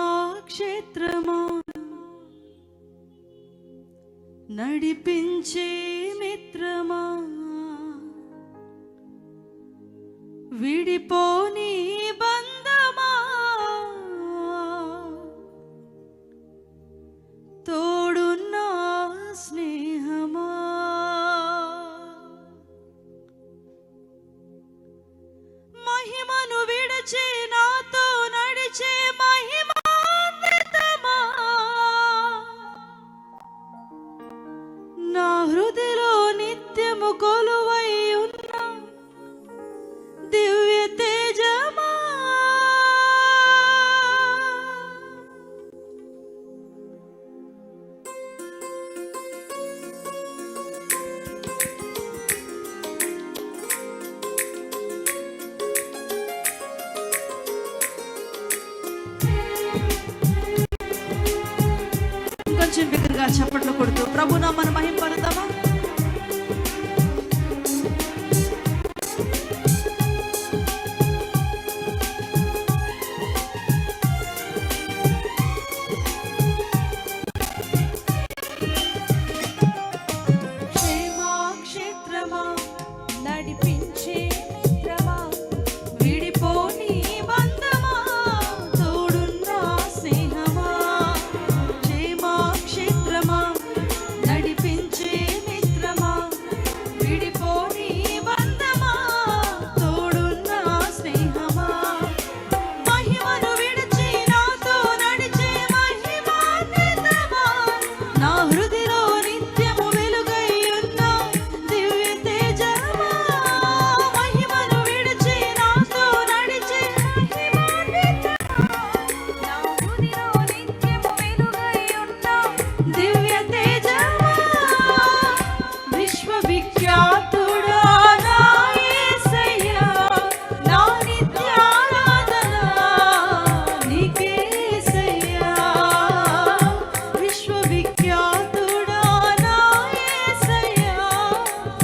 క్షేమాక్షేత్రమా నడిపించే మిత్రమా విడిపోని బంధమా తోడున్న స్నేహమా మహిమను విడచి నాతో నడిచే మహిమాన్వితమా నా హృదయలో నిత్యము కొలువై ఉన్న దివ్య తేజమా కొంచెం బిగ్గరగా చప్పట్లు కొడుతూ ప్రభు నామమున మహిమ పరుద్దామా? క్షేమాక్షేత్రమా నడిపించే మిత్రమా విడిపోని బంధమా తోడున్న స్నేహమా క్షేమాక్షేత్రమా నడిపించే మిత్రమా విడిపోని బంధమా తోడున్న స్నేహమా మహిమను విడిచి నాతో నడిచే మహిమాన్వితమా నా హృదయలో నిత్యము వెలుగై ఉన్న దివ్య తేజమా మహిమను విడిచి నాతో నడిచే మహిమాన్వితమా నా హృదయలో నిత్యము వెలుగై ఉన్న దివ్య తేజమా విశ్వవిఖ్యాతుడా నా యేసయ్యా నా నిత్యారాధన నీకే యేసయ్యా విశ్వవిఖ్యాతుడా నా యేసయ్యా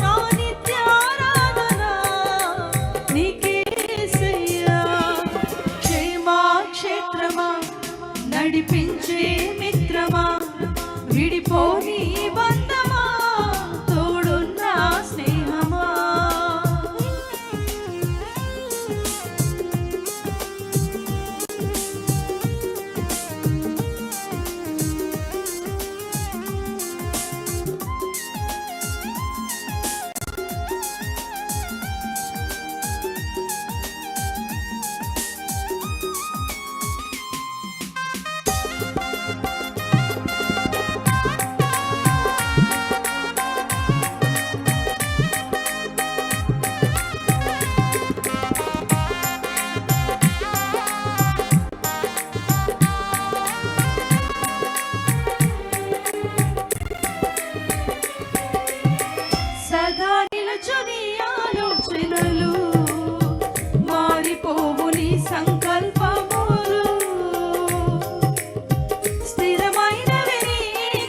నా నిత్యారాధన నీకే యేసయ్యా క్షేమాక్షేత్రమా నడిపించే మిత్రమా విడిపోని బంధమా తోడున్న స్నేహమా సదా నిలుచుని ఆలోచనలు మారిపోవు నీ సంకల్పములు స్థిరమైనవి నీ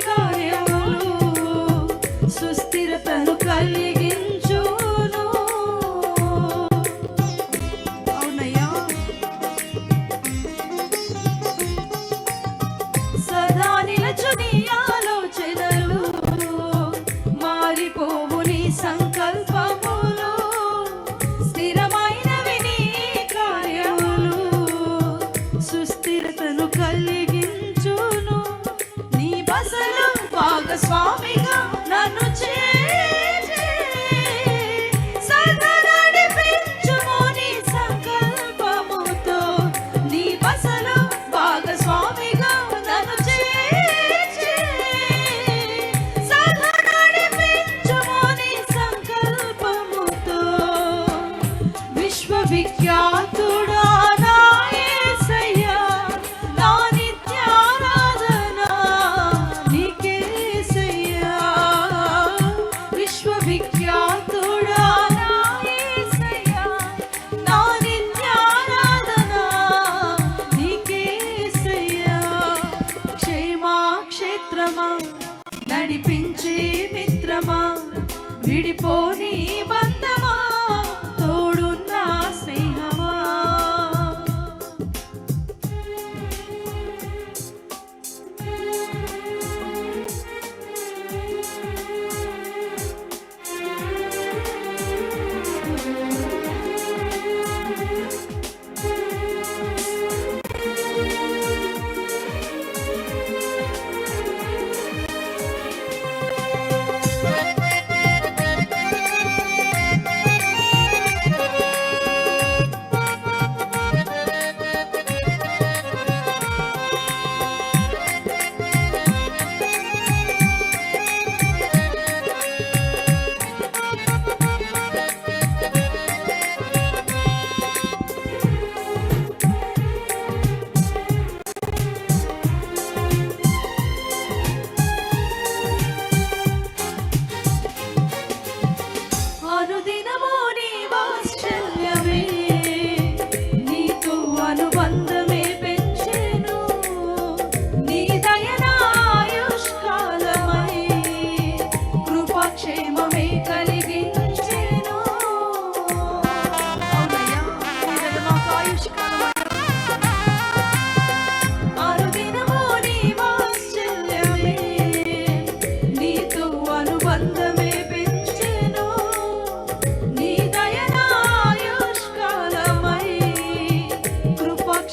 కార్యములు సుస్థిరతను కలిగించును అవునయ్యా సదా నిలుచుని ఆలోచనలు మారిపోవు నీ సంకల్పములు స్థిరమైనవి నీ కార్యములు సుస్థిరతను కలిగించును నీ బసలు భాగస్వామిగా నన్ను చేర్చి సదా నడిపించుము నీ సంకల్పముతో నీ బసలు భాగస్వామిగా నన్ను చేర్చి సదా నడిపించుము నీ సంకల్పముతో విశ్వవిఖ్యాతుడా నా యేసయ్యా నా నిత్యారాధన నీకే యేసయ్యా విశ్వవిఖ్యాతుడా నా యేసయ్యా నా నిత్యారాధన నీకే యేసయ్యా క్షేమాక్షేత్రమా నడిపించే మిత్రమా విడిపోని బంధమా తోడున్న స్నేహమా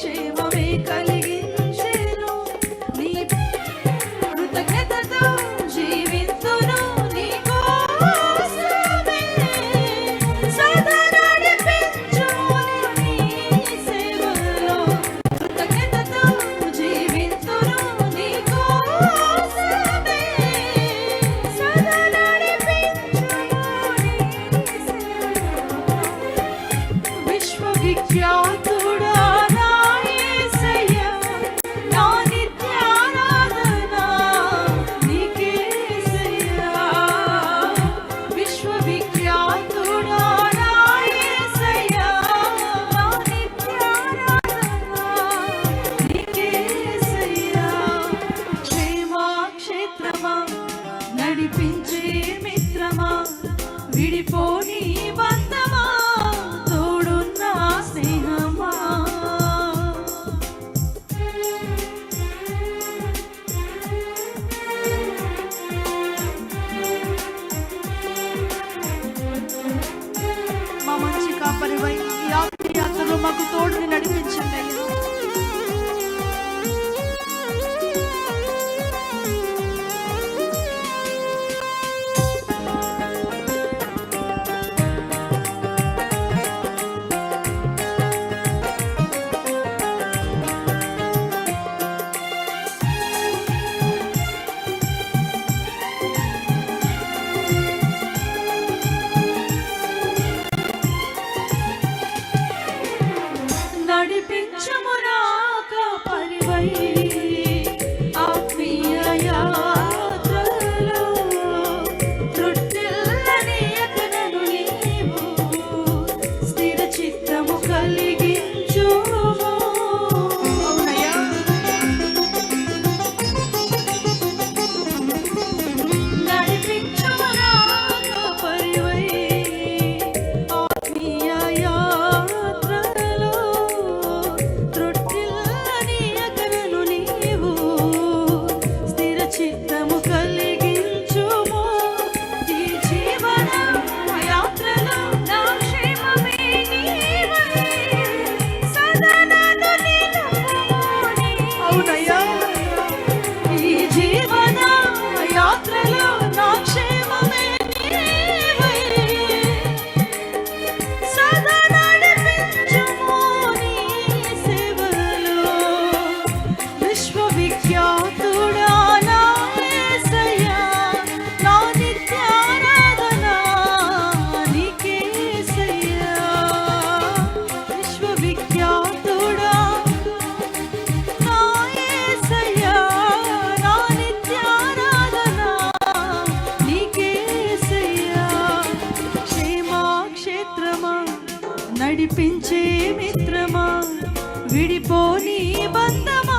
క్షేమమే కలిగించెను. నీ కృతజ్ఞతతో జీవింతును. నీ కోసమే సదా నడిపించుము నీ సేవలో. కృతజ్ఞతతో జీవింతును. నీ కోసమే సదా నడిపించుము నీ సేవలో. విశ్వవిఖ్యాతుడా నా యేసయ్యా, నా నిత్యారాధన నీకేసయ్యా. విశ్వవిఖ్యాతుడా నా యేసయ్యా, నా నిత్యారాధన నీకేసయ్యా. క్షేమక్షేత్రమా, నడిపించే మిత్రమా, విడిపోని బంధమా, తోడున్న స్నేహమా. మా మంచి కాపరివై ఈ ఆఖరి యాత్రలో మాకు తోడుని నడిపించండి అయ్యా. నడిపించుము నా కాపరివై ఆత్మీయ యాత్రలో. త్రుటిల్లనీయక నన్ను నీవు స్థిర చిత్తము కలిగించుము. అవునయ్యా. నడిపించుము నా కాపరివై ఆత్మీయ యాత్రలో. త్రుటిల్లనీయక నన్ను నీవు స్థిర చిత్తము కలిగించుము. ఈ జీవన యాత్రలో నా క్షేమమే నీవై సదా నన్ను నిలుపుము. అవునయ్యా. ఈ జీవన యాత్రలో నా క్షేమమే నీవై సదా నడిపించుము నీ సేవలో. విశ్వవిఖ్యాతుడా నా యేసయ్యా, నా నిత్యారాధన నీకేసయ్యా. విశ్వవిఖ్యాతుడా నా యేసయ్యా, నా నిత్యారాధన నీకేసయ్యా. క్షేమక్షేత్రమా, నడిపించే మిత్రమా, విడిపోని బంధమా,